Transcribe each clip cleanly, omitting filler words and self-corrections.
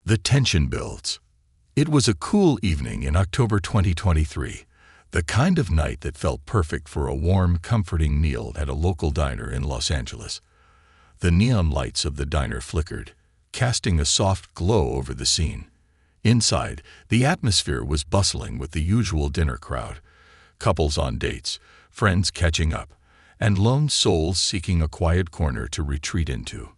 The tension builds. It was a cool evening in October 2023, the kind of night that felt perfect for a warm, comforting meal at a local diner in Los Angeles. The neon lights of the diner flickered, casting a soft glow over the scene. Inside, the atmosphere was bustling with the usual dinner crowd, couples on dates, friends catching up, and lone souls seeking a quiet corner to retreat into.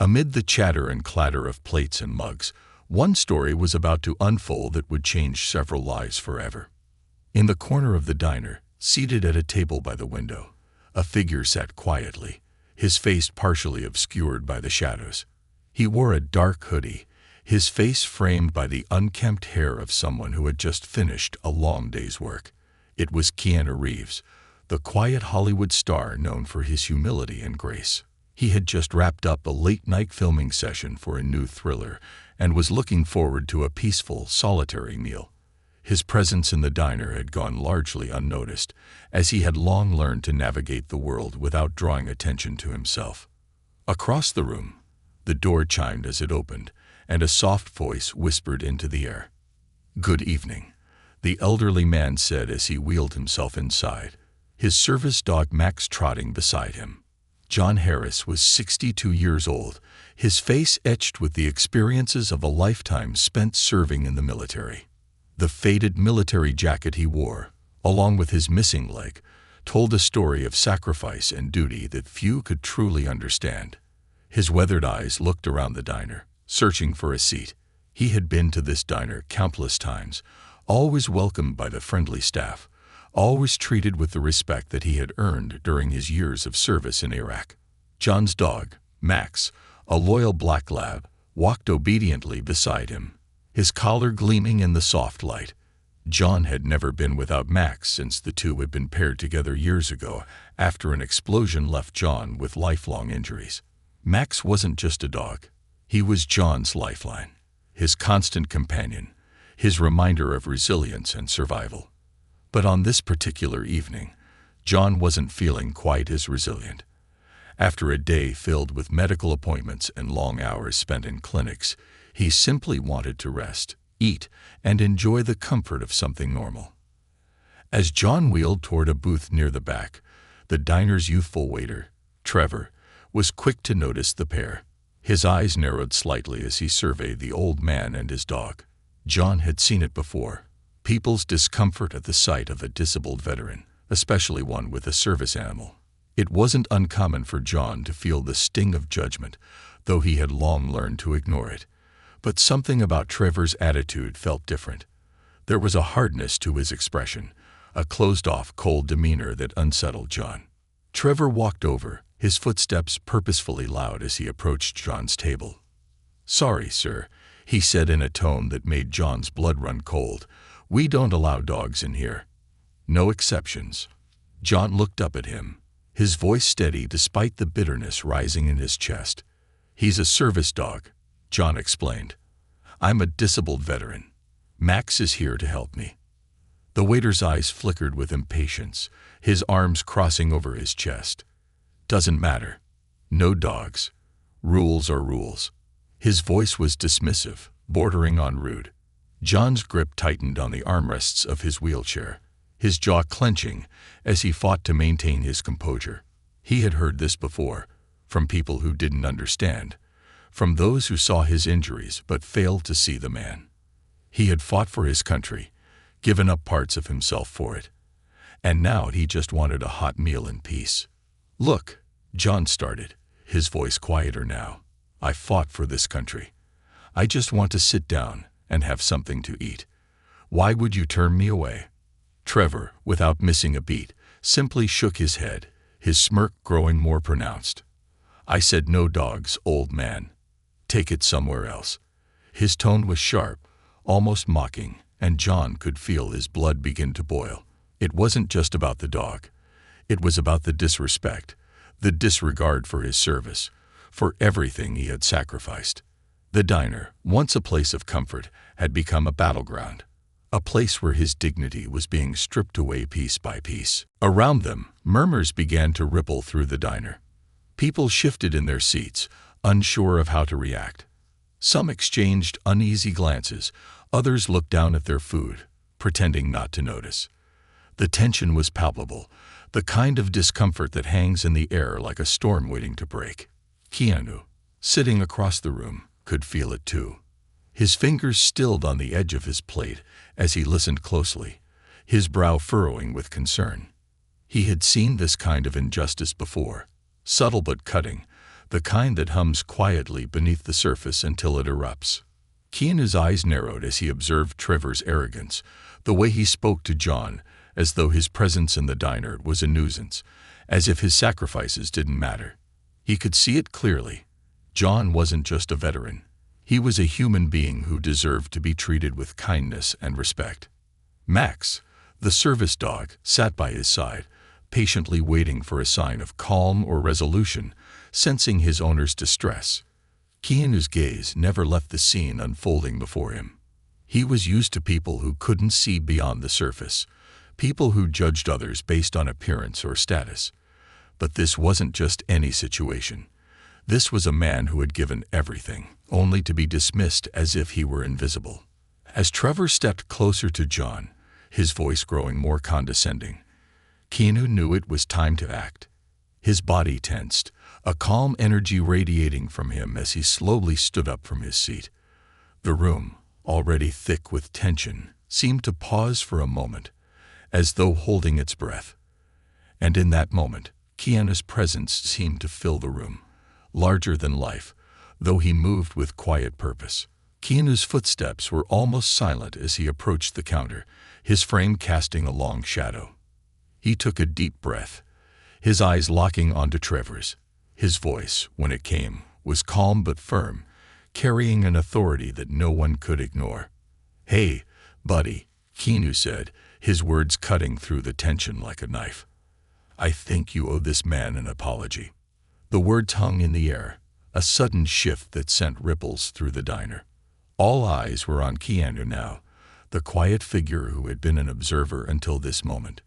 Amid the chatter and clatter of plates and mugs, one story was about to unfold that would change several lives forever. In the corner of the diner, seated at a table by the window, a figure sat quietly, his face partially obscured by the shadows. He wore a dark hoodie, his face framed by the unkempt hair of someone who had just finished a long day's work. It was Keanu Reeves, the quiet Hollywood star known for his humility and grace. He had just wrapped up a late-night filming session for a new thriller and was looking forward to a peaceful, solitary meal. His presence in the diner had gone largely unnoticed, as he had long learned to navigate the world without drawing attention to himself. Across the room, the door chimed as it opened, and a soft voice whispered into the air. "Good evening," the elderly man said as he wheeled himself inside, his service dog Max trotting beside him. John Harris was 62 years old, his face etched with the experiences of a lifetime spent serving in the military. The faded military jacket he wore, along with his missing leg, told a story of sacrifice and duty that few could truly understand. His weathered eyes looked around the diner, searching for a seat. He had been to this diner countless times, always welcomed by the friendly staff, always treated with the respect that he had earned during his years of service in Iraq. John's dog, Max, a loyal black lab, walked obediently beside him, his collar gleaming in the soft light. John had never been without Max since the two had been paired together years ago after an explosion left John with lifelong injuries. Max wasn't just a dog. He was John's lifeline, his constant companion, his reminder of resilience and survival. But on this particular evening, John wasn't feeling quite as resilient. After a day filled with medical appointments and long hours spent in clinics, he simply wanted to rest, eat, and enjoy the comfort of something normal. As John wheeled toward a booth near the back, the diner's youthful waiter, Trevor, was quick to notice the pair. His eyes narrowed slightly as he surveyed the old man and his dog. John had seen it before. People's discomfort at the sight of a disabled veteran, especially one with a service animal. It wasn't uncommon for John to feel the sting of judgment, though he had long learned to ignore it. But something about Trevor's attitude felt different. There was a hardness to his expression, a closed-off, cold demeanor that unsettled John. Trevor walked over, his footsteps purposefully loud as he approached John's table. "Sorry, sir," he said in a tone that made John's blood run cold. "We don't allow dogs in here." "No exceptions." John looked up at him, his voice steady despite the bitterness rising in his chest. "He's a service dog," John explained. "I'm a disabled veteran. Max is here to help me." The waiter's eyes flickered with impatience, his arms crossing over his chest. "Doesn't matter. No dogs. Rules are rules." His voice was dismissive, bordering on rude. John's grip tightened on the armrests of his wheelchair, his jaw clenching as he fought to maintain his composure. He had heard this before, from people who didn't understand, from those who saw his injuries but failed to see the man. He had fought for his country, given up parts of himself for it, and now he just wanted a hot meal in peace. "Look," John started, his voice quieter now. "I fought for this country. I just want to sit down and have something to eat. Why would you turn me away?" Trevor, without missing a beat, simply shook his head, his smirk growing more pronounced. "I said no dogs, old man. Take it somewhere else." His tone was sharp, almost mocking, and John could feel his blood begin to boil. It wasn't just about the dog. It was about the disrespect, the disregard for his service, for everything he had sacrificed. The diner, once a place of comfort, had become a battleground, a place where his dignity was being stripped away piece by piece. Around them, murmurs began to ripple through the diner. People shifted in their seats, unsure of how to react. Some exchanged uneasy glances, others looked down at their food, pretending not to notice. The tension was palpable, the kind of discomfort that hangs in the air like a storm waiting to break. Keanu, sitting across the room, could feel it too. His fingers stilled on the edge of his plate as he listened closely, his brow furrowing with concern. He had seen this kind of injustice before, subtle but cutting, the kind that hums quietly beneath the surface until it erupts. Keanu's eyes narrowed as he observed Trevor's arrogance, the way he spoke to John, as though his presence in the diner was a nuisance, as if his sacrifices didn't matter. He could see it clearly. John wasn't just a veteran. He was a human being who deserved to be treated with kindness and respect. Max, the service dog, sat by his side, patiently waiting for a sign of calm or resolution, sensing his owner's distress. Keanu's gaze never left the scene unfolding before him. He was used to people who couldn't see beyond the surface, people who judged others based on appearance or status. But this wasn't just any situation. This was a man who had given everything, only to be dismissed as if he were invisible. As Trevor stepped closer to John, his voice growing more condescending, Keanu knew it was time to act. His body tensed, a calm energy radiating from him as he slowly stood up from his seat. The room, already thick with tension, seemed to pause for a moment, as though holding its breath. And in that moment, Keanu's presence seemed to fill the room, larger than life, though he moved with quiet purpose. Keanu's footsteps were almost silent as he approached the counter, his frame casting a long shadow. He took a deep breath, his eyes locking onto Trevor's. His voice, when it came, was calm but firm, carrying an authority that no one could ignore. "Hey, buddy," Keanu said, his words cutting through the tension like a knife. "I think you owe this man an apology." The words hung in the air, a sudden shift that sent ripples through the diner. All eyes were on Keanu now, the quiet figure who had been an observer until this moment.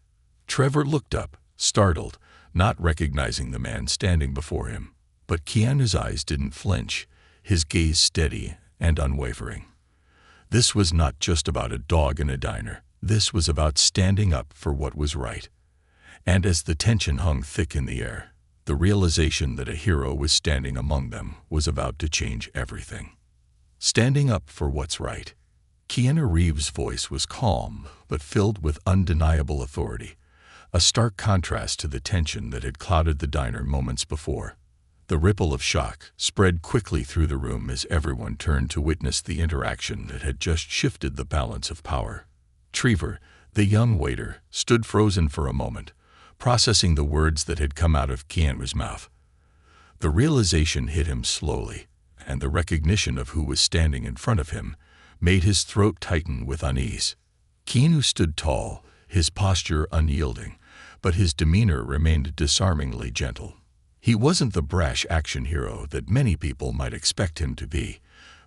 Trevor looked up, startled, not recognizing the man standing before him. But Keanu's eyes didn't flinch, his gaze steady and unwavering. This was not just about a dog in a diner. This was about standing up for what was right. And as the tension hung thick in the air, the realization that a hero was standing among them was about to change everything. Standing up for what's right. Keanu Reeves' voice was calm, but filled with undeniable authority, a stark contrast to the tension that had clouded the diner moments before. The ripple of shock spread quickly through the room as everyone turned to witness the interaction that had just shifted the balance of power. Trevor, the young waiter, stood frozen for a moment, processing the words that had come out of Keanu's mouth. The realization hit him slowly, and the recognition of who was standing in front of him made his throat tighten with unease. Keanu stood tall, his posture unyielding, but his demeanor remained disarmingly gentle. He wasn't the brash action hero that many people might expect him to be,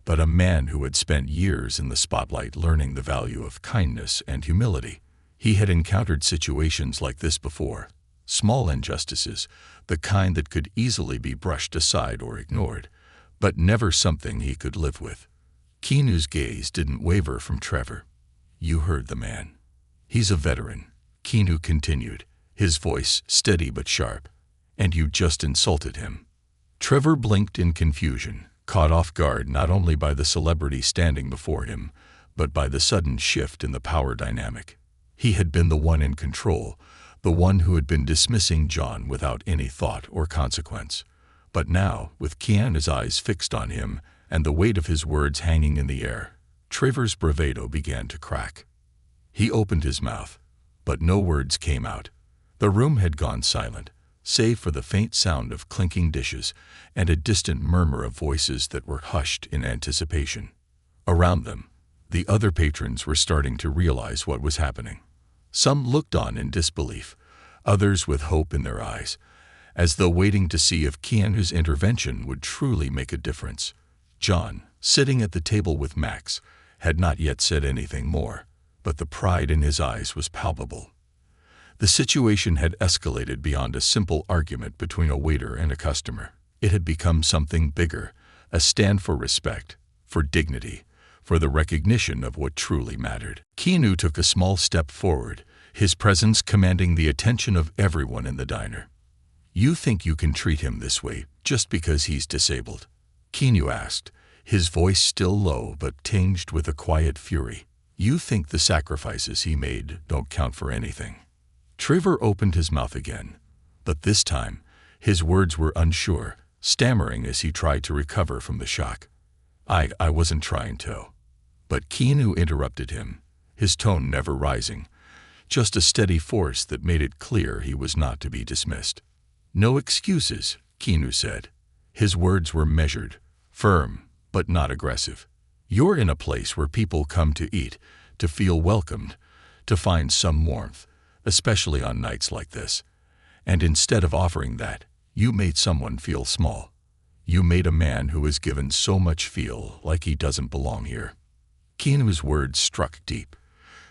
but a man who had spent years in the spotlight learning the value of kindness and humility. He had encountered situations like this before, small injustices, the kind that could easily be brushed aside or ignored, but never something he could live with. Keanu's gaze didn't waver from Trevor. "You heard the man. He's a veteran," Keanu continued, his voice steady but sharp. "And you just insulted him." Trevor blinked in confusion, caught off guard not only by the celebrity standing before him, but by the sudden shift in the power dynamic. He had been the one in control, the one who had been dismissing John without any thought or consequence. But now, with Keanu's eyes fixed on him and the weight of his words hanging in the air, Trevor's bravado began to crack. He opened his mouth, but no words came out. The room had gone silent, save for the faint sound of clinking dishes and a distant murmur of voices that were hushed in anticipation. Around them, the other patrons were starting to realize what was happening. Some looked on in disbelief, others with hope in their eyes, as though waiting to see if Keanu's intervention would truly make a difference. John, sitting at the table with Max, had not yet said anything more, but the pride in his eyes was palpable. The situation had escalated beyond a simple argument between a waiter and a customer. It had become something bigger, a stand for respect, for dignity, for the recognition of what truly mattered. Keanu took a small step forward, his presence commanding the attention of everyone in the diner. "You think you can treat him this way just because he's disabled?" Keanu asked, his voice still low but tinged with a quiet fury. "You think the sacrifices he made don't count for anything?" Trevor opened his mouth again, but this time his words were unsure, stammering as he tried to recover from the shock. I wasn't trying to." But Keanu interrupted him, his tone never rising, just a steady force that made it clear he was not to be dismissed. "No excuses," Keanu said. His words were measured, firm, but not aggressive. "You're in a place where people come to eat, to feel welcomed, to find some warmth, especially on nights like this. And instead of offering that, you made someone feel small. You made a man who has given so much feel like he doesn't belong here." Keanu's words struck deep.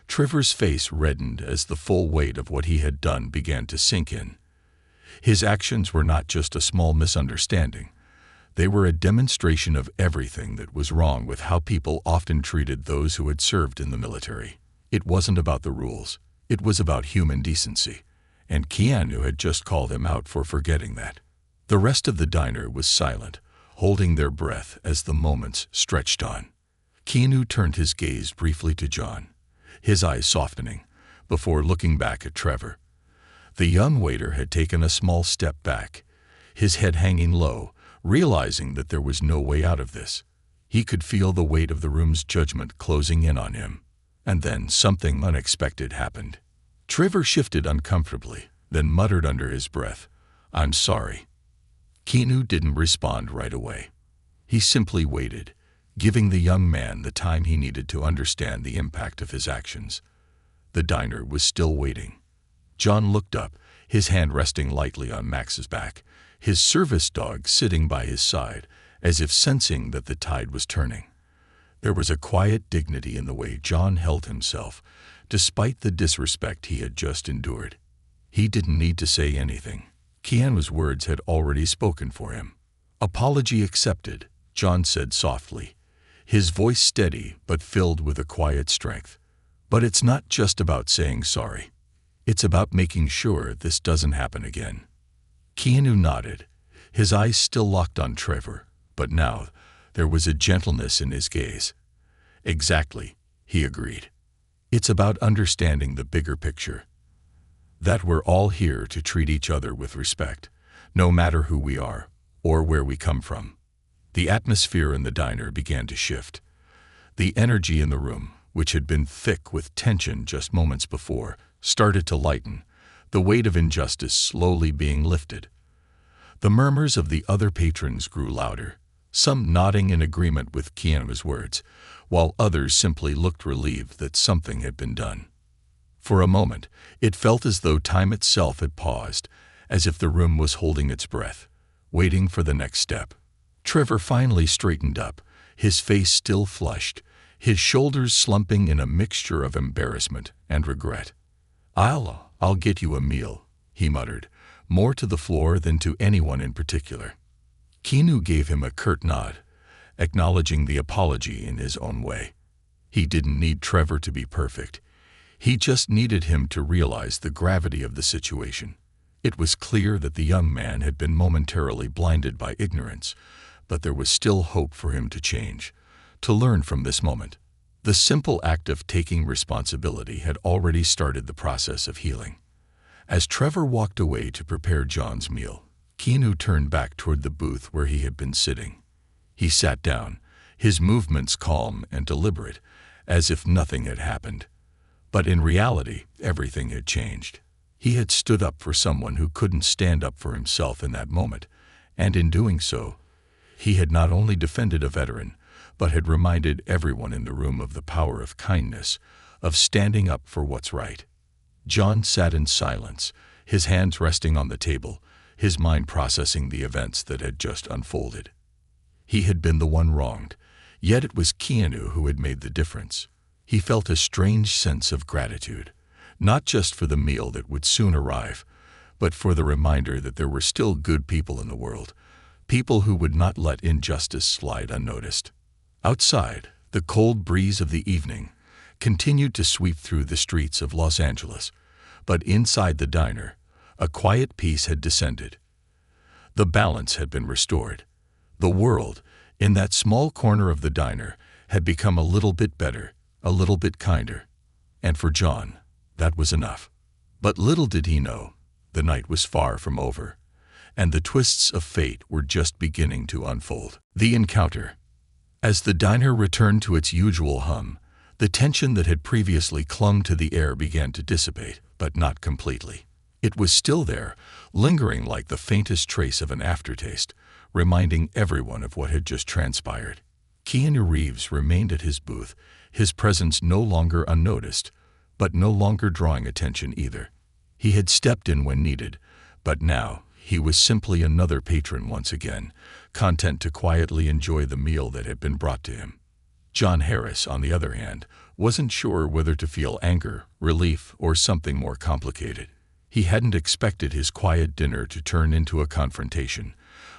Trevor's face reddened as the full weight of what he had done began to sink in. His actions were not just a small misunderstanding. They were a demonstration of everything that was wrong with how people often treated those who had served in the military. It wasn't about the rules. It was about human decency. And Keanu had just called him out for forgetting that. The rest of the diner was silent, holding their breath as the moments stretched on. Keanu turned his gaze briefly to John, his eyes softening, before looking back at Trevor. The young waiter had taken a small step back, his head hanging low, realizing that there was no way out of this. He could feel the weight of the room's judgment closing in on him. And then something unexpected happened. Trevor shifted uncomfortably, then muttered under his breath, "I'm sorry." Keanu didn't respond right away. He simply waited, giving the young man the time he needed to understand the impact of his actions. The diner was still waiting. John looked up, his hand resting lightly on Max's back, his service dog sitting by his side, as if sensing that the tide was turning. There was a quiet dignity in the way John held himself, despite the disrespect he had just endured. He didn't need to say anything. Keanu's words had already spoken for him. "Apology accepted," John said softly, his voice steady but filled with a quiet strength. "But it's not just about saying sorry. It's about making sure this doesn't happen again." Keanu nodded, his eyes still locked on Trevor, but now there was a gentleness in his gaze. "Exactly," he agreed. "It's about understanding the bigger picture. That we're all here to treat each other with respect, no matter who we are or where we come from." The atmosphere in the diner began to shift. The energy in the room, which had been thick with tension just moments before, started to lighten, the weight of injustice slowly being lifted. The murmurs of the other patrons grew louder, some nodding in agreement with Keanu's words, while others simply looked relieved that something had been done. For a moment, it felt as though time itself had paused, as if the room was holding its breath, waiting for the next step. Trevor finally straightened up, his face still flushed, his shoulders slumping in a mixture of embarrassment and regret. I'll get you a meal," he muttered, more to the floor than to anyone in particular. Keanu gave him a curt nod, acknowledging the apology in his own way. He didn't need Trevor to be perfect. He just needed him to realize the gravity of the situation. It was clear that the young man had been momentarily blinded by ignorance, but there was still hope for him to change, to learn from this moment. The simple act of taking responsibility had already started the process of healing. As Trevor walked away to prepare John's meal, Keanu turned back toward the booth where he had been sitting. He sat down, his movements calm and deliberate, as if nothing had happened. But in reality, everything had changed. He had stood up for someone who couldn't stand up for himself in that moment, and in doing so, he had not only defended a veteran, but had reminded everyone in the room of the power of kindness, of standing up for what's right. John sat in silence, his hands resting on the table, his mind processing the events that had just unfolded. He had been the one wronged, yet it was Keanu who had made the difference. He felt a strange sense of gratitude, not just for the meal that would soon arrive, but for the reminder that there were still good people in the world, people who would not let injustice slide unnoticed. Outside, the cold breeze of the evening continued to sweep through the streets of Los Angeles, but inside the diner, a quiet peace had descended. The balance had been restored. The world, in that small corner of the diner, had become a little bit better, a little bit kinder. And for John, that was enough. But little did he know, the night was far from over, and the twists of fate were just beginning to unfold. The encounter. As the diner returned to its usual hum, the tension that had previously clung to the air began to dissipate, but not completely. It was still there, lingering like the faintest trace of an aftertaste, reminding everyone of what had just transpired. Keanu Reeves remained at his booth, his presence no longer unnoticed, but no longer drawing attention either. He had stepped in when needed, but now he was simply another patron once again, content to quietly enjoy the meal that had been brought to him. John Harris, on the other hand, wasn't sure whether to feel anger, relief, or something more complicated. He hadn't expected his quiet dinner to turn into a confrontation,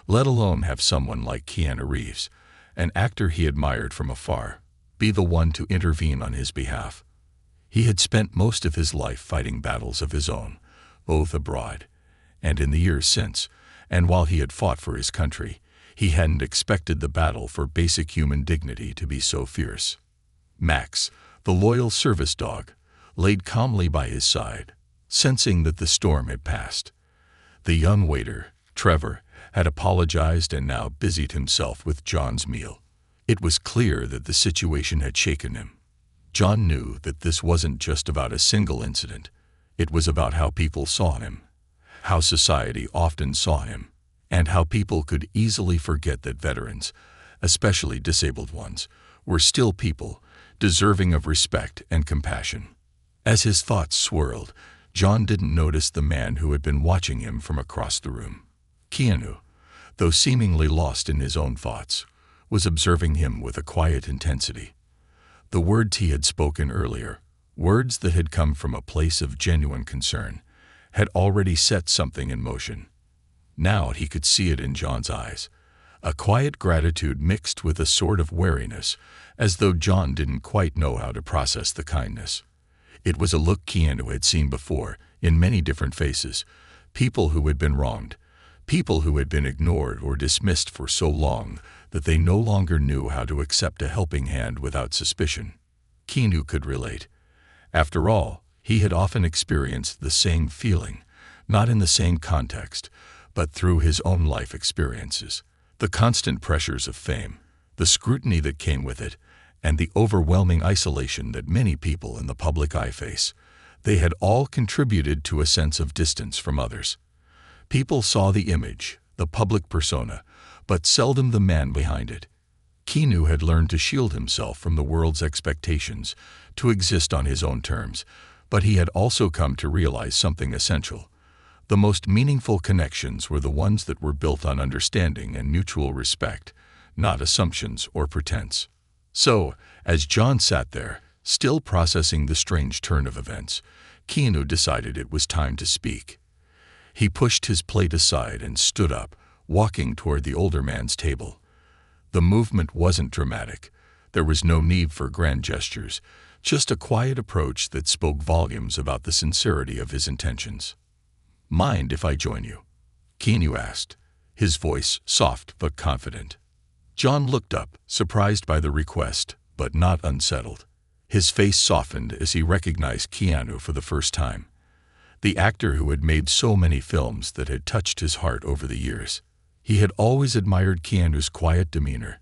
let alone have someone like Keanu Reeves, an actor he admired from afar, be the one to intervene on his behalf. He had spent most of his life fighting battles of his own, both abroad and in the years since, and while he had fought for his country, he hadn't expected the battle for basic human dignity to be so fierce. Max, the loyal service dog, laid calmly by his side, sensing that the storm had passed. The young waiter, Trevor, had apologized and now busied himself with John's meal. It was clear that the situation had shaken him. John knew that this wasn't just about a single incident. It was about how people saw him, how society often saw him, and how people could easily forget that veterans, especially disabled ones, were still people, deserving of respect and compassion. As his thoughts swirled, John didn't notice the man who had been watching him from across the room. Keanu, though seemingly lost in his own thoughts, was observing him with a quiet intensity. The words he had spoken earlier, words that had come from a place of genuine concern, had already set something in motion. Now he could see it in John's eyes, a quiet gratitude mixed with a sort of wariness, as though John didn't quite know how to process the kindness. It was a look Keanu had seen before, in many different faces, people who had been wronged, people who had been ignored or dismissed for so long that they no longer knew how to accept a helping hand without suspicion. Keanu could relate. After all, he had often experienced the same feeling, not in the same context, but through his own life experiences. The constant pressures of fame, the scrutiny that came with it, and the overwhelming isolation that many people in the public eye face, they had all contributed to a sense of distance from others. People saw the image, the public persona, but seldom the man behind it. Keanu had learned to shield himself from the world's expectations, to exist on his own terms, but he had also come to realize something essential. The most meaningful connections were the ones that were built on understanding and mutual respect, not assumptions or pretense. So, as John sat there, still processing the strange turn of events, Keanu decided it was time to speak. He pushed his plate aside and stood up, walking toward the older man's table. The movement wasn't dramatic. There was no need for grand gestures, just a quiet approach that spoke volumes about the sincerity of his intentions. "Mind if I join you?" Keanu asked, his voice soft but confident. John looked up, surprised by the request, but not unsettled. His face softened as he recognized Keanu for the first time, the actor who had made so many films that had touched his heart over the years. He had always admired Keanu's quiet demeanor,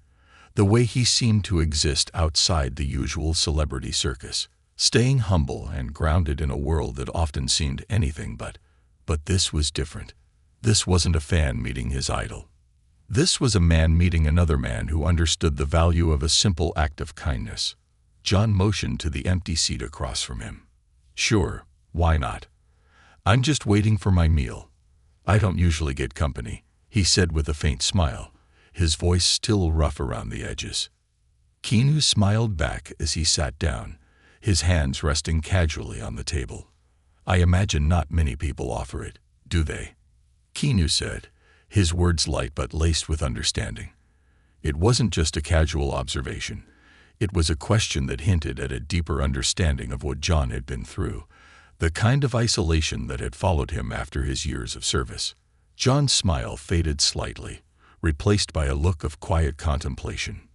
the way he seemed to exist outside the usual celebrity circus, staying humble and grounded in a world that often seemed anything but. But this was different. This wasn't a fan meeting his idol. This was a man meeting another man who understood the value of a simple act of kindness. John motioned to the empty seat across from him. "Sure, why not? I'm just waiting for my meal. I don't usually get company," he said with a faint smile, his voice still rough around the edges. Keanu smiled back as he sat down, his hands resting casually on the table. "I imagine not many people offer it, do they?" Keanu said, his words light but laced with understanding. It wasn't just a casual observation. It was a question that hinted at a deeper understanding of what John had been through, the kind of isolation that had followed him after his years of service. John's smile faded slightly, replaced by a look of quiet contemplation.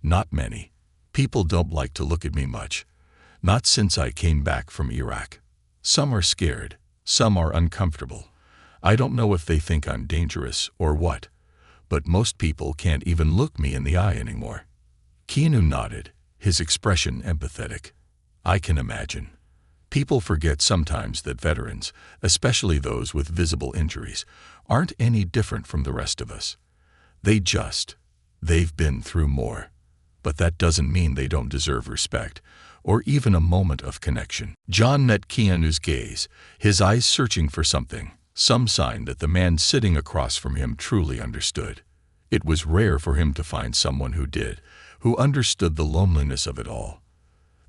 Not many. People don't like to look at me much. Not since I came back from Iraq. Some are scared. Some are uncomfortable. I don't know if they think I'm dangerous or what, but most people can't even look me in the eye anymore. Keanu nodded, his expression empathetic. I can imagine. People forget sometimes that veterans, especially those with visible injuries, aren't any different from the rest of us. They've been through more. But that doesn't mean they don't deserve respect, or even a moment of connection. John met Keanu's gaze, his eyes searching for something, some sign that the man sitting across from him truly understood. It was rare for him to find someone who did, who understood the loneliness of it all.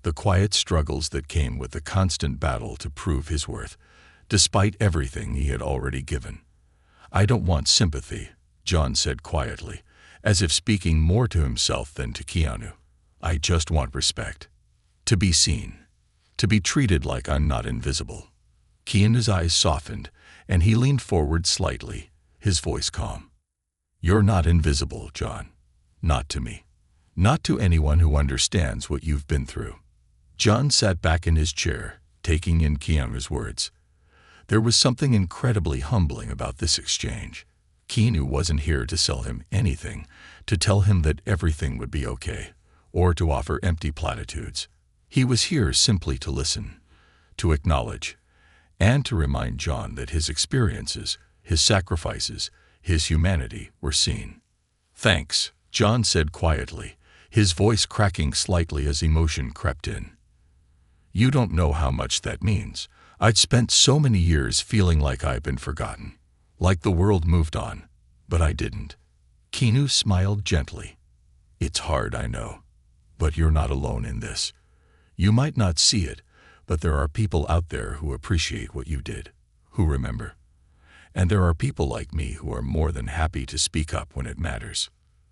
The quiet struggles that came with the constant battle to prove his worth, despite everything he had already given. I don't want sympathy, John said quietly, as if speaking more to himself than to Keanu. I just want respect. To be seen. To be treated like I'm not invisible. Keanu's eyes softened, and he leaned forward slightly, his voice calm. You're not invisible, John. Not to me. Not to anyone who understands what you've been through. John sat back in his chair, taking in Keanu's words. There was something incredibly humbling about this exchange. Keanu wasn't here to sell him anything, to tell him that everything would be okay, or to offer empty platitudes. He was here simply to listen, to acknowledge, and to remind John that his experiences, his sacrifices, his humanity were seen. Thanks, John said quietly, his voice cracking slightly as emotion crept in. You don't know how much that means. I'd spent so many years feeling like I'd been forgotten, like the world moved on, but I didn't. Keanu smiled gently. It's hard, I know, but you're not alone in this. You might not see it, but there are people out there who appreciate what you did, who remember. And there are people like me who are more than happy to speak up when it matters.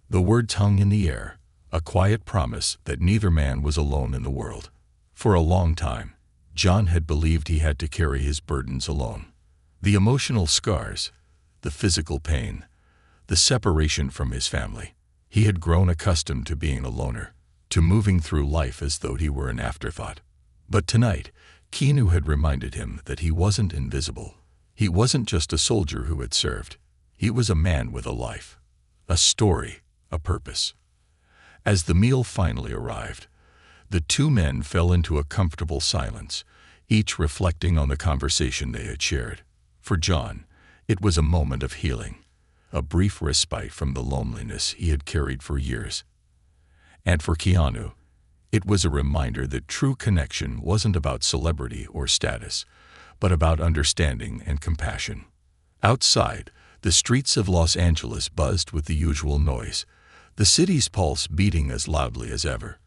The words hung in the air, a quiet promise that neither man was alone in the world. For a long time, John had believed he had to carry his burdens alone. The emotional scars, the physical pain, the separation from his family. He had grown accustomed to being a loner, to moving through life as though he were an afterthought. But tonight, Keanu had reminded him that he wasn't invisible. He wasn't just a soldier who had served. He was a man with a life, a story, a purpose. As the meal finally arrived, the two men fell into a comfortable silence, each reflecting on the conversation they had shared. For John, it was a moment of healing, a brief respite from the loneliness he had carried for years. And for Keanu, it was a reminder that true connection wasn't about celebrity or status, but about understanding and compassion. Outside, the streets of Los Angeles buzzed with the usual noise, the city's pulse beating as loudly as ever.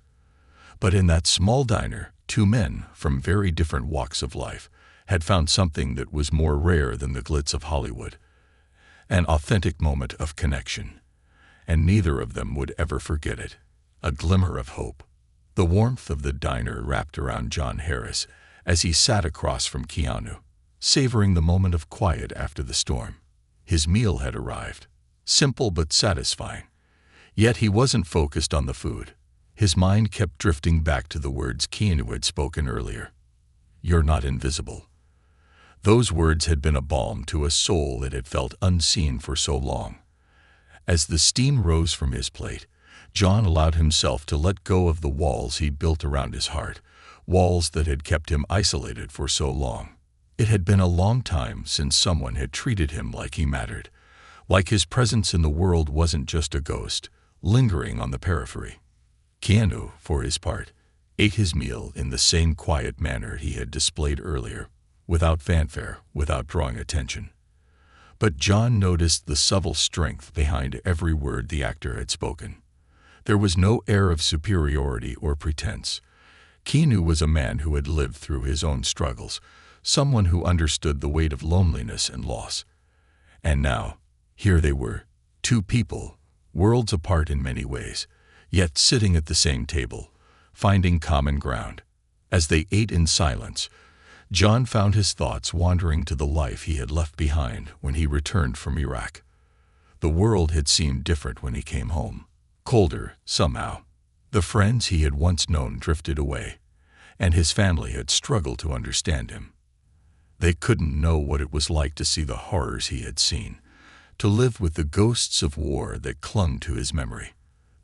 But in that small diner, two men from very different walks of life had found something that was more rare than the glitz of Hollywood, an authentic moment of connection. And neither of them would ever forget it, a glimmer of hope. The warmth of the diner wrapped around John Harris as he sat across from Keanu, savoring the moment of quiet after the storm. His meal had arrived, simple but satisfying. Yet he wasn't focused on the food. His mind kept drifting back to the words Keanu had spoken earlier. You're not invisible. Those words had been a balm to a soul that had felt unseen for so long. As the steam rose from his plate, John allowed himself to let go of the walls he'd built around his heart, walls that had kept him isolated for so long. It had been a long time since someone had treated him like he mattered, like his presence in the world wasn't just a ghost, lingering on the periphery. Keanu, for his part, ate his meal in the same quiet manner he had displayed earlier, without fanfare, without drawing attention. But John noticed the subtle strength behind every word the actor had spoken. There was no air of superiority or pretense. Keanu was a man who had lived through his own struggles, someone who understood the weight of loneliness and loss. And now, here they were, two people, worlds apart in many ways, yet sitting at the same table, finding common ground. As they ate in silence, John found his thoughts wandering to the life he had left behind when he returned from Iraq. The world had seemed different when he came home. Colder, somehow. The friends he had once known drifted away, and his family had struggled to understand him. They couldn't know what it was like to see the horrors he had seen, to live with the ghosts of war that clung to his memory.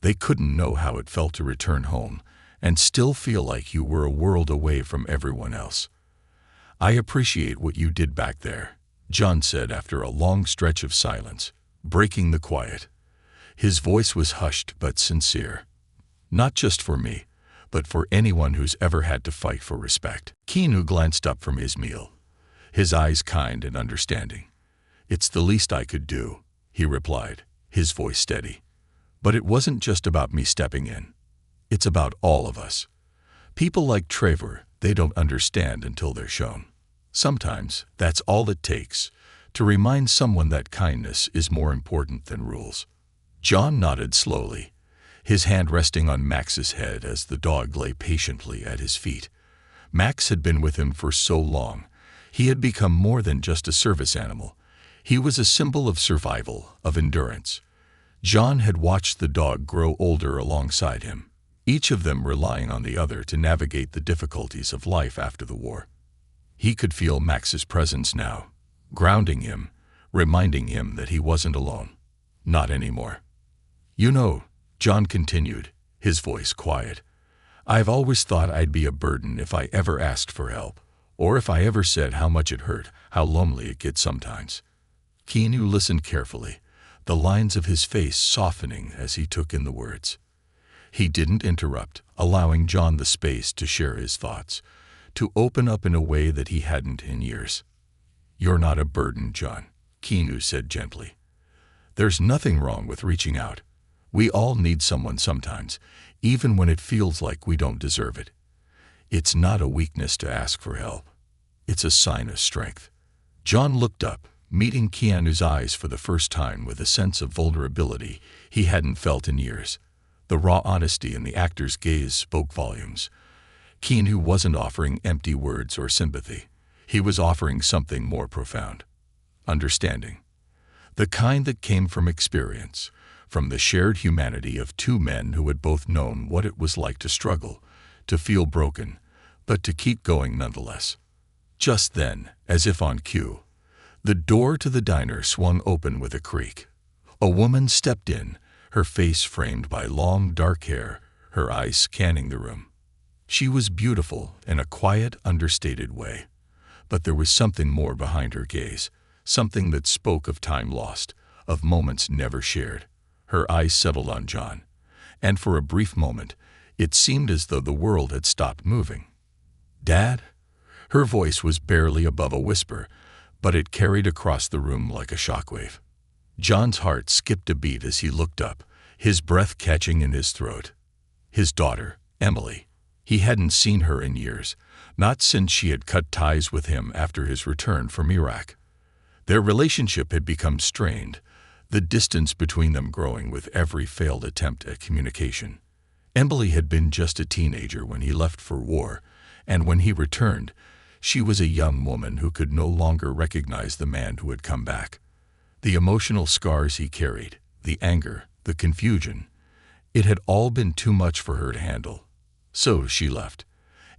They couldn't know how it felt to return home and still feel like you were a world away from everyone else. "I appreciate what you did back there," John said after a long stretch of silence, breaking the quiet. His voice was hushed but sincere. "Not just for me, but for anyone who's ever had to fight for respect." Keanu glanced up from his meal, his eyes kind and understanding. "It's the least I could do," he replied, his voice steady. "But it wasn't just about me stepping in. It's about all of us. People like Trevor, they don't understand until they're shown. Sometimes that's all it takes, to remind someone that kindness is more important than rules." John nodded slowly, his hand resting on Max's head as the dog lay patiently at his feet. Max had been with him for so long. He had become more than just a service animal. He was a symbol of survival, of endurance. John had watched the dog grow older alongside him, each of them relying on the other to navigate the difficulties of life after the war. He could feel Max's presence now, grounding him, reminding him that he wasn't alone. Not anymore. "You know," John continued, his voice quiet, "I've always thought I'd be a burden if I ever asked for help, or if I ever said how much it hurt, how lonely it gets sometimes." Keanu listened carefully, the lines of his face softening as he took in the words. He didn't interrupt, allowing John the space to share his thoughts, to open up in a way that he hadn't in years. "You're not a burden, John," Keanu said gently. "There's nothing wrong with reaching out. We all need someone sometimes, even when it feels like we don't deserve it. It's not a weakness to ask for help. It's a sign of strength." John looked up, meeting Keanu's eyes for the first time with a sense of vulnerability he hadn't felt in years. The raw honesty in the actor's gaze spoke volumes. Keanu wasn't offering empty words or sympathy. He was offering something more profound. Understanding. The kind that came from experience, from the shared humanity of two men who had both known what it was like to struggle, to feel broken, but to keep going nonetheless. Just then, as if on cue, the door to the diner swung open with a creak. A woman stepped in, her face framed by long dark hair, her eyes scanning the room. She was beautiful in a quiet, understated way, but there was something more behind her gaze, something that spoke of time lost, of moments never shared. Her eyes settled on John, and for a brief moment, it seemed as though the world had stopped moving. "Dad?" Her voice was barely above a whisper, but it carried across the room like a shockwave. John's heart skipped a beat as he looked up, his breath catching in his throat. His daughter, Emily. He hadn't seen her in years, not since she had cut ties with him after his return from Iraq. Their relationship had become strained, the distance between them growing with every failed attempt at communication. Emily had been just a teenager when he left for war, and when he returned, she was a young woman who could no longer recognize the man who had come back. The emotional scars he carried, the anger, the confusion, it had all been too much for her to handle. So she left,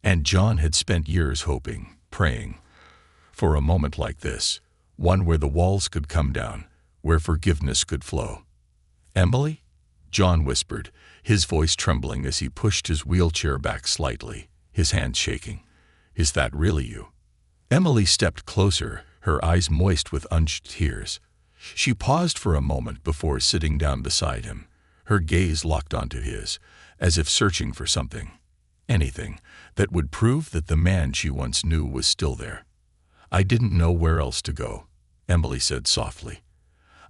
and John had spent years hoping, praying, for a moment like this, one where the walls could come down, where forgiveness could flow. "Emily?" John whispered, his voice trembling as he pushed his wheelchair back slightly, his hands shaking. "Is that really you?" Emily stepped closer, her eyes moist with unshed tears. She paused for a moment before sitting down beside him, her gaze locked onto his, as if searching for something, anything, that would prove that the man she once knew was still there. "I didn't know where else to go," Emily said softly.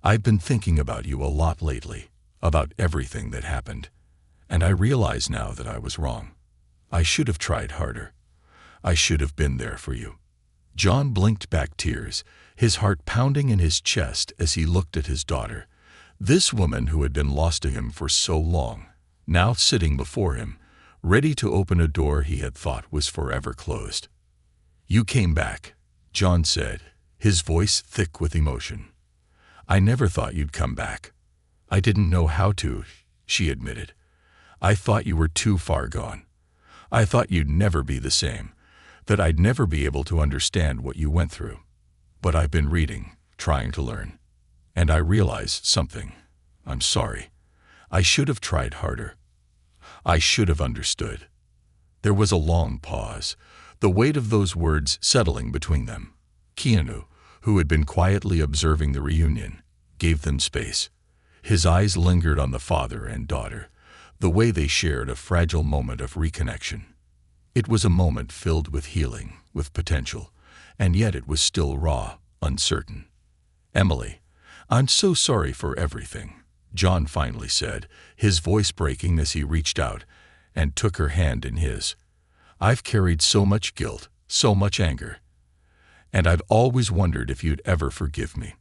"I've been thinking about you a lot lately, about everything that happened, and I realize now that I was wrong. I should have tried harder. I should have been there for you." John blinked back tears, his heart pounding in his chest as he looked at his daughter, This woman who had been lost to him for so long, now sitting before him, ready to open a door he had thought was forever closed. "You came back," John said, his voice thick with emotion. "I never thought you'd come back." "I didn't know how to," she admitted. "I thought you were too far gone. I thought you'd never be the same, that I'd never be able to understand what you went through. But I've been reading, trying to learn. And I realized something. I'm sorry. I should have tried harder. I should have understood." There was a long pause, the weight of those words settling between them. Keanu, who had been quietly observing the reunion, gave them space. His eyes lingered on the father and daughter, the way they shared a fragile moment of reconnection. It was a moment filled with healing, with potential, and yet it was still raw, uncertain. "Emily, I'm so sorry for everything," John finally said, his voice breaking as he reached out and took her hand in his. "I've carried so much guilt, so much anger. And I've always wondered if you'd ever forgive me."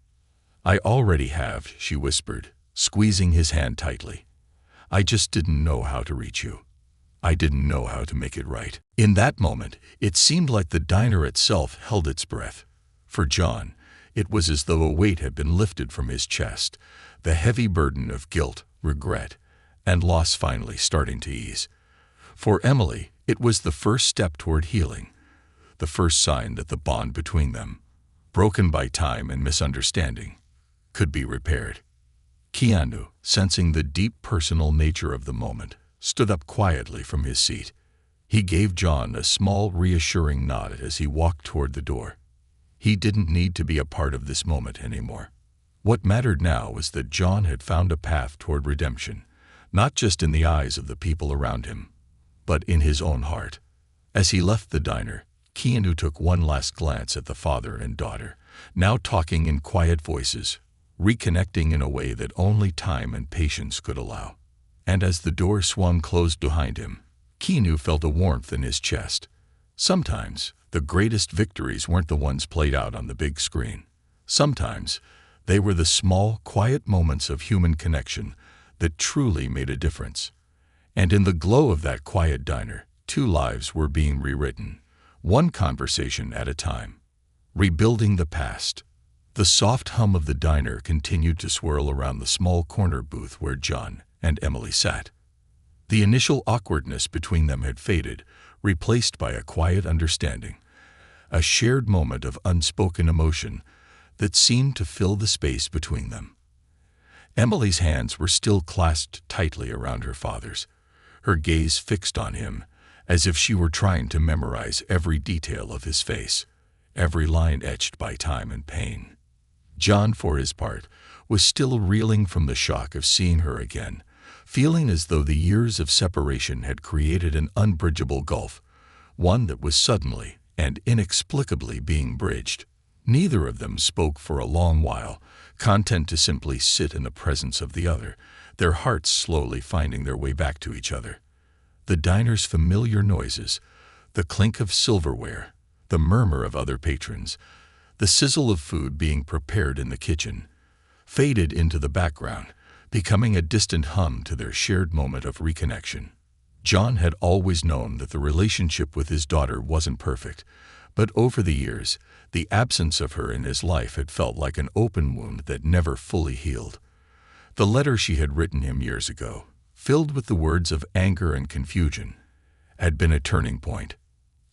"I already have," she whispered, squeezing his hand tightly. "I just didn't know how to reach you. I didn't know how to make it right." In that moment, it seemed like the diner itself held its breath. For John, it was as though a weight had been lifted from his chest, the heavy burden of guilt, regret, and loss finally starting to ease. For Emily, it was the first step toward healing, the first sign that the bond between them, broken by time and misunderstanding, could be repaired. Keanu, sensing the deep personal nature of the moment, stood up quietly from his seat. He gave John a small, reassuring nod as he walked toward the door. He didn't need to be a part of this moment anymore. What mattered now was that John had found a path toward redemption, not just in the eyes of the people around him, but in his own heart. As he left the diner, Keanu took one last glance at the father and daughter, now talking in quiet voices, reconnecting in a way that only time and patience could allow. And as the door swung closed behind him, Keanu felt a warmth in his chest. Sometimes, the greatest victories weren't the ones played out on the big screen. Sometimes, they were the small, quiet moments of human connection that truly made a difference. And in the glow of that quiet diner, 2 lives were being rewritten, one conversation at a time. Rebuilding the past. The soft hum of the diner continued to swirl around the small corner booth where John and Emily sat. The initial awkwardness between them had faded, replaced by a quiet understanding, a shared moment of unspoken emotion that seemed to fill the space between them. Emily's hands were still clasped tightly around her father's, her gaze fixed on him, as if she were trying to memorize every detail of his face, every line etched by time and pain. John, for his part, was still reeling from the shock of seeing her again, feeling as though the years of separation had created an unbridgeable gulf, one that was suddenly and inexplicably being bridged. Neither of them spoke for a long while, content to simply sit in the presence of the other, their hearts slowly finding their way back to each other. The diner's familiar noises, the clink of silverware, the murmur of other patrons, the sizzle of food being prepared in the kitchen, faded into the background, becoming a distant hum to their shared moment of reconnection. John had always known that the relationship with his daughter wasn't perfect, but over the years, the absence of her in his life had felt like an open wound that never fully healed. The letter she had written him years ago, filled with the words of anger and confusion, had been a turning point.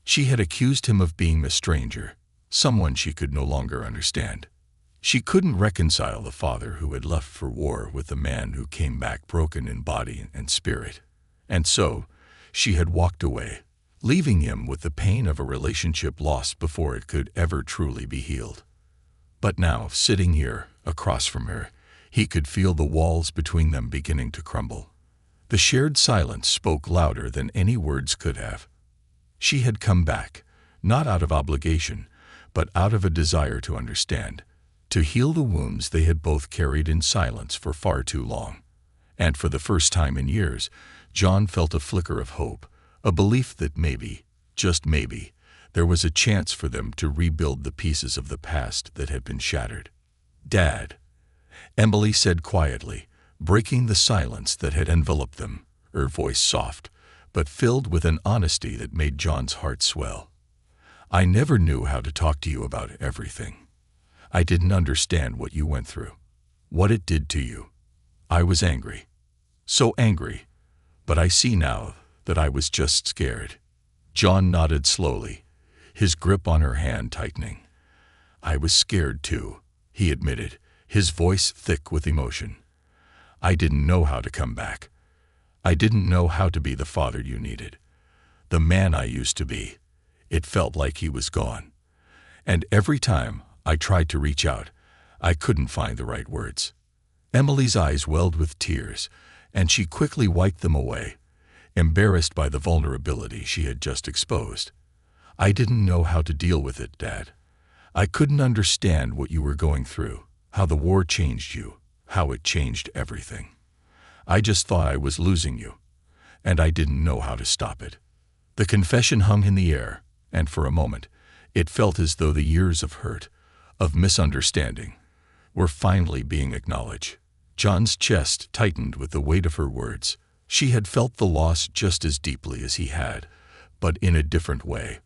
She had accused him of being a stranger, someone she could no longer understand. She couldn't reconcile the father who had left for war with the man who came back broken in body and spirit. And so, she had walked away, leaving him with the pain of a relationship lost before it could ever truly be healed. But now, sitting here, across from her, he could feel the walls between them beginning to crumble. The shared silence spoke louder than any words could have. She had come back, not out of obligation, but out of a desire to understand, to heal the wounds they had both carried in silence for far too long. And for the first time in years, John felt a flicker of hope, a belief that maybe, just maybe, there was a chance for them to rebuild the pieces of the past that had been shattered. "Dad," Emily said quietly, breaking the silence that had enveloped them, her voice soft, but filled with an honesty that made John's heart swell. I never knew how to talk to you about everything. I didn't understand what you went through, what it did to you. I was angry, so angry, but I see now that I was just scared. John nodded slowly, his grip on her hand tightening. I was scared too, he admitted, his voice thick with emotion. I didn't know how to come back. I didn't know how to be the father you needed. The man I used to be. It felt like he was gone. And every time I tried to reach out, I couldn't find the right words. Emily's eyes welled with tears, and she quickly wiped them away, embarrassed by the vulnerability she had just exposed. I didn't know how to deal with it, Dad. I couldn't understand what you were going through, how the war changed you, how it changed everything. I just thought I was losing you, and I didn't know how to stop it. The confession hung in the air, and for a moment, it felt as though the years of hurt, of misunderstanding, were finally being acknowledged. John's chest tightened with the weight of her words. She had felt the loss just as deeply as he had, but in a different way.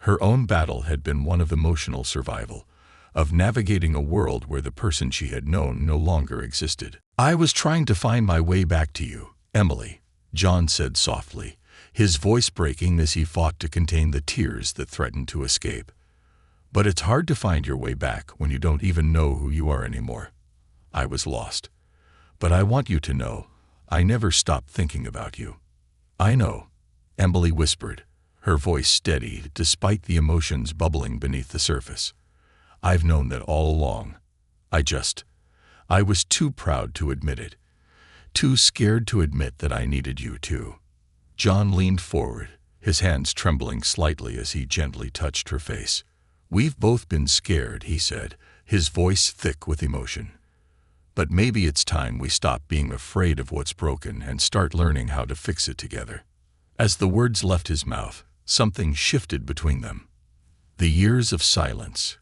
Her own battle had been one of emotional survival, of navigating a world where the person she had known no longer existed. I was trying to find my way back to you, Emily, John said softly, his voice breaking as he fought to contain the tears that threatened to escape. But it's hard to find your way back when you don't even know who you are anymore. I was lost. But I want you to know, I never stopped thinking about you. I know, Emily whispered, her voice steady despite the emotions bubbling beneath the surface. I've known that all along. I was too proud to admit it. Too scared to admit that I needed you too. John leaned forward, his hands trembling slightly as he gently touched her face. We've both been scared, he said, his voice thick with emotion. But maybe it's time we stop being afraid of what's broken and start learning how to fix it together. As the words left his mouth, something shifted between them. The years of silence,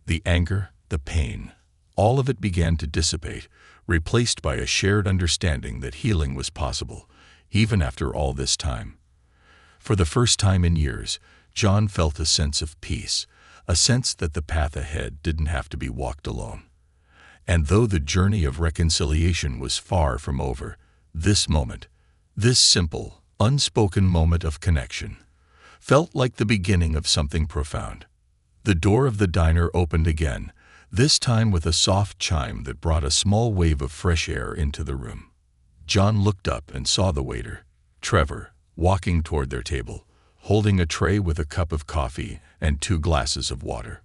the anger, the pain, all of it began to dissipate, replaced by a shared understanding that healing was possible, even after all this time. For the first time in years, John felt a sense of peace, a sense that the path ahead didn't have to be walked alone. And though the journey of reconciliation was far from over, this moment, this simple, unspoken moment of connection, felt like the beginning of something profound. The door of the diner opened again, this time with a soft chime that brought a small wave of fresh air into the room. John looked up and saw the waiter, Trevor, walking toward their table, holding a tray with a cup of coffee and 2 glasses of water.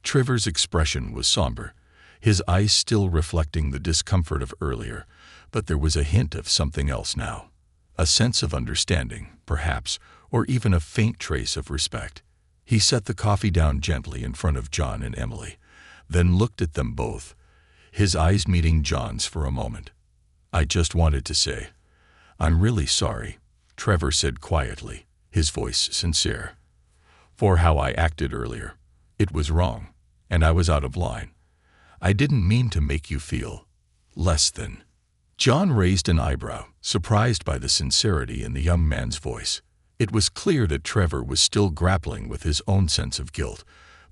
Trevor's expression was somber, his eyes still reflecting the discomfort of earlier, but there was a hint of something else now. A sense of understanding, perhaps, or even a faint trace of respect. He set the coffee down gently in front of John and Emily, then looked at them both, his eyes meeting John's for a moment. I just wanted to say, I'm really sorry, Trevor said quietly, his voice sincere, for how I acted earlier. It was wrong, and I was out of line. I didn't mean to make you feel less than. John raised an eyebrow, surprised by the sincerity in the young man's voice. It was clear that Trevor was still grappling with his own sense of guilt,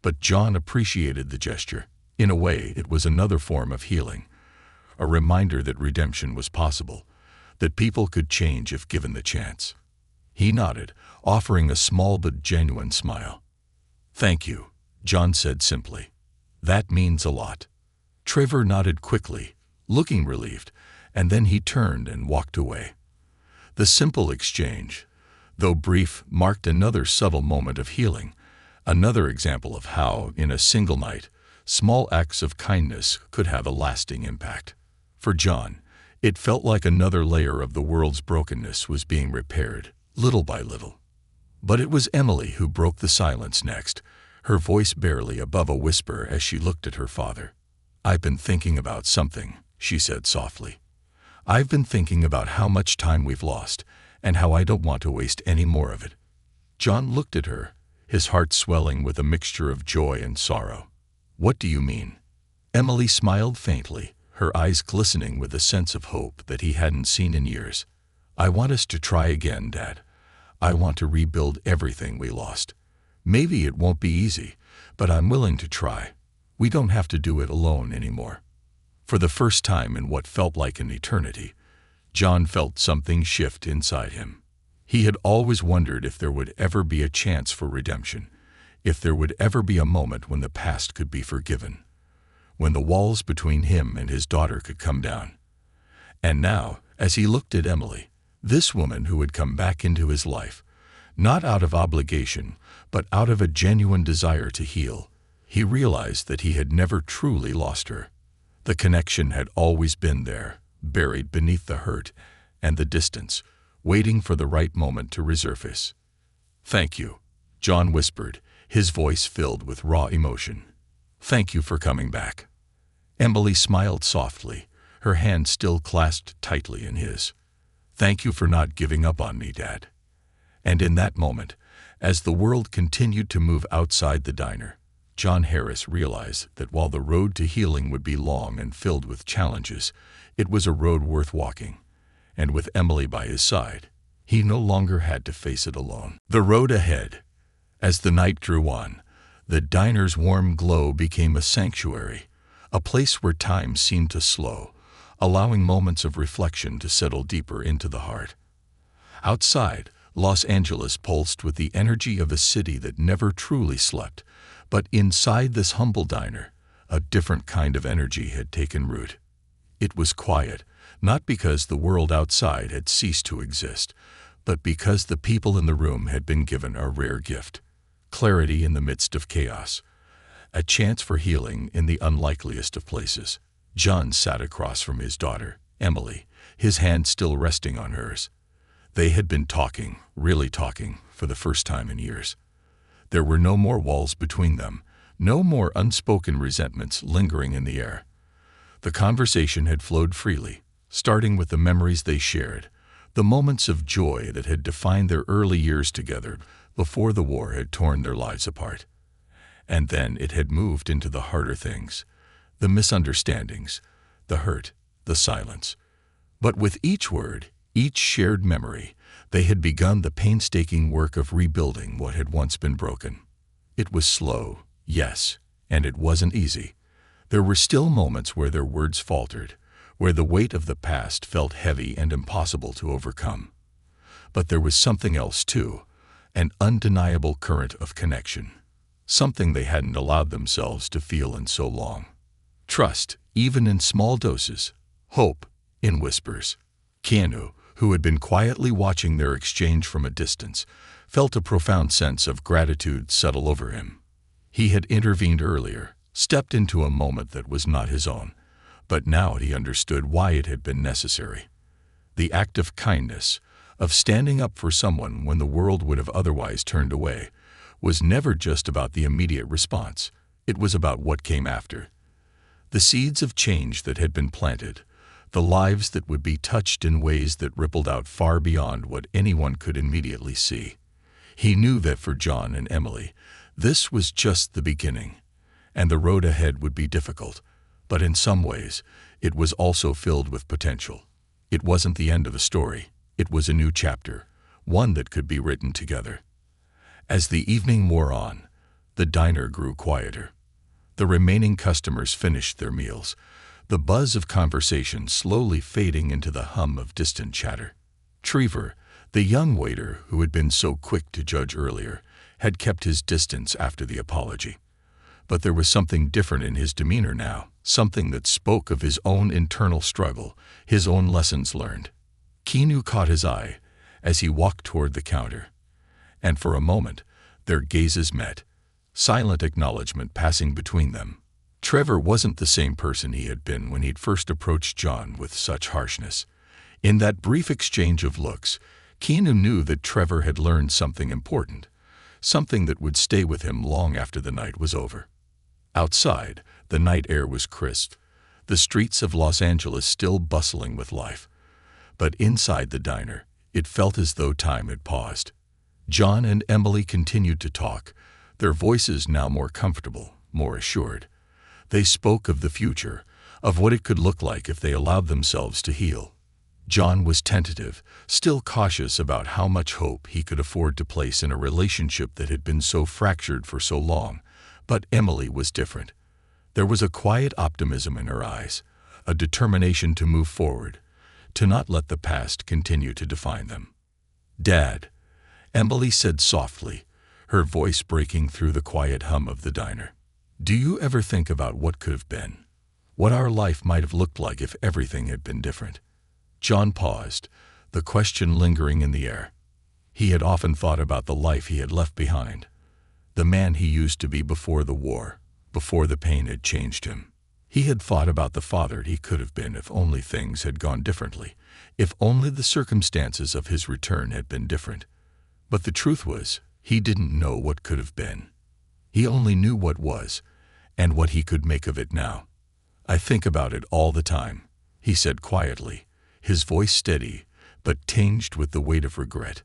but John appreciated the gesture. In a way, it was another form of healing, a reminder that redemption was possible, that people could change if given the chance. He nodded, offering a small but genuine smile. Thank you, John said simply. That means a lot. Trevor nodded quickly, looking relieved, and then he turned and walked away. The simple exchange, though brief, marked another subtle moment of healing, another example of how, in a single night, small acts of kindness could have a lasting impact. For John, it felt like another layer of the world's brokenness was being repaired, little by little. But it was Emily who broke the silence next, her voice barely above a whisper as she looked at her father. I've been thinking about something, she said softly. I've been thinking about how much time we've lost, and how I don't want to waste any more of it. John looked at her, his heart swelling with a mixture of joy and sorrow. What do you mean? Emily smiled faintly, her eyes glistening with a sense of hope that he hadn't seen in years. "I want us to try again, Dad. I want to rebuild everything we lost. Maybe it won't be easy, but I'm willing to try. We don't have to do it alone anymore." For the first time in what felt like an eternity, John felt something shift inside him. He had always wondered if there would ever be a chance for redemption, if there would ever be a moment when the past could be forgiven, when the walls between him and his daughter could come down. And now, as he looked at Emily, this woman who had come back into his life, not out of obligation, but out of a genuine desire to heal, he realized that he had never truly lost her. The connection had always been there, buried beneath the hurt and the distance, waiting for the right moment to resurface. "Thank you," John whispered, his voice filled with raw emotion. "Thank you for coming back." Emily smiled softly, her hand still clasped tightly in his. "Thank you for not giving up on me, Dad." And in that moment, as the world continued to move outside the diner, John Harris realized that while the road to healing would be long and filled with challenges, it was a road worth walking. And with Emily by his side, he no longer had to face it alone. The road ahead. As the night drew on, the diner's warm glow became a sanctuary, a place where time seemed to slow, allowing moments of reflection to settle deeper into the heart. Outside, Los Angeles pulsed with the energy of a city that never truly slept, but inside this humble diner, a different kind of energy had taken root. It was quiet, not because the world outside had ceased to exist, but because the people in the room had been given a rare gift: clarity in the midst of chaos, a chance for healing in the unlikeliest of places. John sat across from his daughter, Emily, his hand still resting on hers. They had been talking, really talking, for the first time in years. There were no more walls between them, no more unspoken resentments lingering in the air. The conversation had flowed freely, starting with the memories they shared, the moments of joy that had defined their early years together before the war had torn their lives apart. And then it had moved into the harder things, the misunderstandings, the hurt, the silence. But with each word, each shared memory, they had begun the painstaking work of rebuilding what had once been broken. It was slow, yes, and it wasn't easy. There were still moments where their words faltered, where the weight of the past felt heavy and impossible to overcome. But there was something else too, an undeniable current of connection, something they hadn't allowed themselves to feel in so long. Trust, even in small doses, hope, in whispers. Keanu, who had been quietly watching their exchange from a distance, felt a profound sense of gratitude settle over him. He had intervened earlier, stepped into a moment that was not his own, but now he understood why it had been necessary. The act of kindness, of standing up for someone when the world would have otherwise turned away, was never just about the immediate response. It was about what came after. The seeds of change that had been planted, the lives that would be touched in ways that rippled out far beyond what anyone could immediately see. He knew that for John and Emily, this was just the beginning, and the road ahead would be difficult, but in some ways, it was also filled with potential. It wasn't the end of a story, it was a new chapter, one that could be written together. As the evening wore on, the diner grew quieter. The remaining customers finished their meals, the buzz of conversation slowly fading into the hum of distant chatter. Trevor, the young waiter who had been so quick to judge earlier, had kept his distance after the apology. But there was something different in his demeanor now, something that spoke of his own internal struggle, his own lessons learned. Keanu caught his eye as he walked toward the counter, and for a moment their gazes met, silent acknowledgement passing between them. Trevor wasn't the same person he had been when he'd first approached John with such harshness. In that brief exchange of looks, Keanu knew that Trevor had learned something important, something that would stay with him long after the night was over. Outside, the night air was crisp, the streets of Los Angeles still bustling with life. But inside the diner, it felt as though time had paused. John and Emily continued to talk, their voices now more comfortable, more assured. They spoke of the future, of what it could look like if they allowed themselves to heal. John was tentative, still cautious about how much hope he could afford to place in a relationship that had been so fractured for so long. But Emily was different. There was a quiet optimism in her eyes, a determination to move forward, to not let the past continue to define them. "Dad," Emily said softly, her voice breaking through the quiet hum of the diner. "Do you ever think about what could have been? What our life might have looked like if everything had been different?" John paused, the question lingering in the air. He had often thought about the life he had left behind, the man he used to be before the war, before the pain had changed him. He had thought about the father he could have been if only things had gone differently, if only the circumstances of his return had been different. But the truth was, he didn't know what could have been. He only knew what was, and what he could make of it now. "I think about it all the time," he said quietly, his voice steady, but tinged with the weight of regret.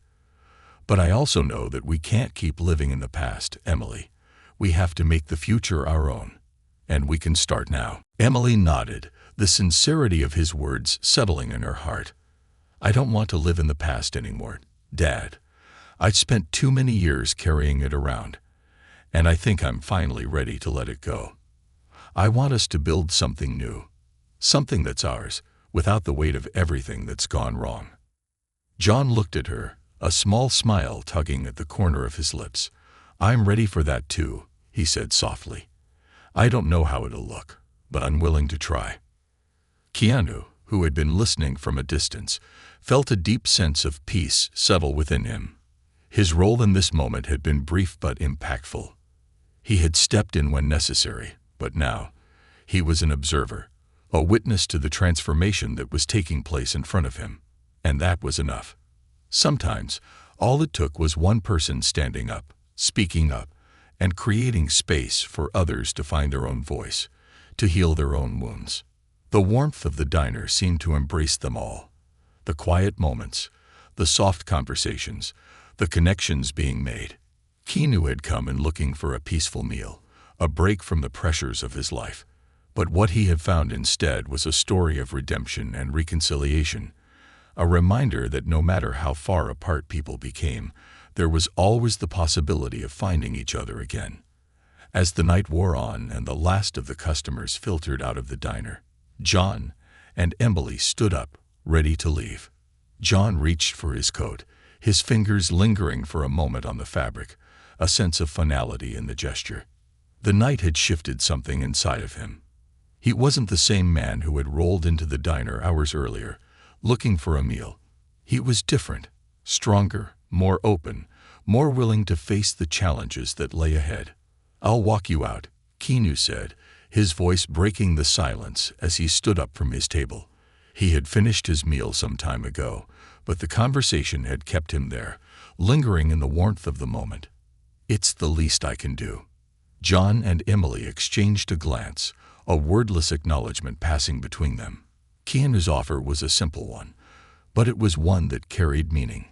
"But I also know that we can't keep living in the past, Emily. We have to make the future our own. And we can start now." Emily nodded, the sincerity of his words settling in her heart. "I don't want to live in the past anymore, Dad. I've spent too many years carrying it around, and I think I'm finally ready to let it go. I want us to build something new, something that's ours, without the weight of everything that's gone wrong." John looked at her, a small smile tugging at the corner of his lips. "I'm ready for that too," he said softly. "I don't know how it'll look, but I'm willing to try." Keanu, who had been listening from a distance, felt a deep sense of peace settle within him. His role in this moment had been brief but impactful. He had stepped in when necessary, but now he was an observer, a witness to the transformation that was taking place in front of him, and that was enough. Sometimes, all it took was one person standing up, speaking up, and creating space for others to find their own voice, to heal their own wounds. The warmth of the diner seemed to embrace them all. The quiet moments, the soft conversations, the connections being made. Keanu had come in looking for a peaceful meal, a break from the pressures of his life. But what he had found instead was a story of redemption and reconciliation, a reminder that no matter how far apart people became, there was always the possibility of finding each other again. As the night wore on and the last of the customers filtered out of the diner, John and Emily stood up, ready to leave. John reached for his coat, his fingers lingering for a moment on the fabric, a sense of finality in the gesture. The night had shifted something inside of him. He wasn't the same man who had rolled into the diner hours earlier, looking for a meal. He was different, stronger, more open, more willing to face the challenges that lay ahead. "I'll walk you out," Keanu said, his voice breaking the silence as he stood up from his table. He had finished his meal some time ago, but the conversation had kept him there, lingering in the warmth of the moment. "It's the least I can do." John and Emily exchanged a glance, a wordless acknowledgement passing between them. Keanu's offer was a simple one, but it was one that carried meaning.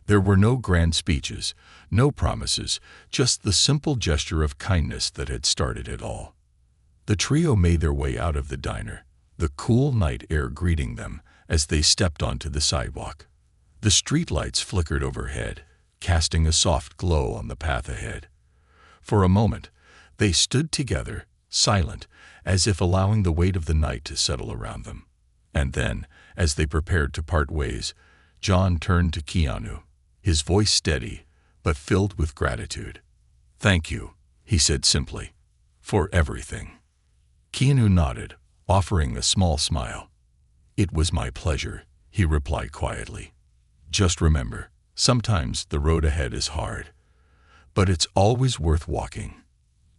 There were no grand speeches, no promises, just the simple gesture of kindness that had started it all. The trio made their way out of the diner, the cool night air greeting them as they stepped onto the sidewalk. The streetlights flickered overhead, casting a soft glow on the path ahead. For a moment, they stood together, silent, as if allowing the weight of the night to settle around them. And then, as they prepared to part ways, John turned to Keanu, his voice steady, but filled with gratitude. "Thank you," he said simply, "for everything." Keanu nodded, offering a small smile. "It was my pleasure," he replied quietly. "Just remember, sometimes the road ahead is hard, but it's always worth walking.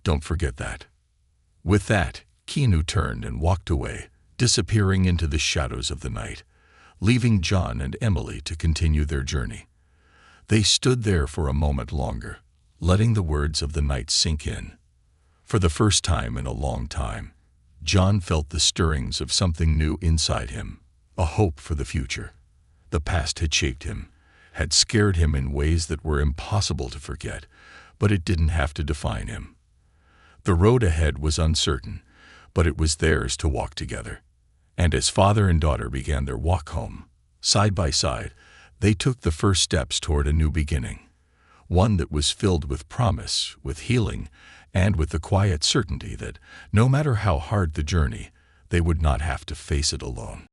Don't forget that." With that, Keanu turned and walked away, disappearing into the shadows of the night, leaving John and Emily to continue their journey. They stood there for a moment longer, letting the words of the night sink in. For the first time in a long time, John felt the stirrings of something new inside him, a hope for the future. The past had shaped him, had scared him in ways that were impossible to forget, but it didn't have to define him. The road ahead was uncertain, but it was theirs to walk together. And as father and daughter began their walk home, side by side, they took the first steps toward a new beginning, one that was filled with promise, with healing, and with the quiet certainty that, no matter how hard the journey, they would not have to face it alone.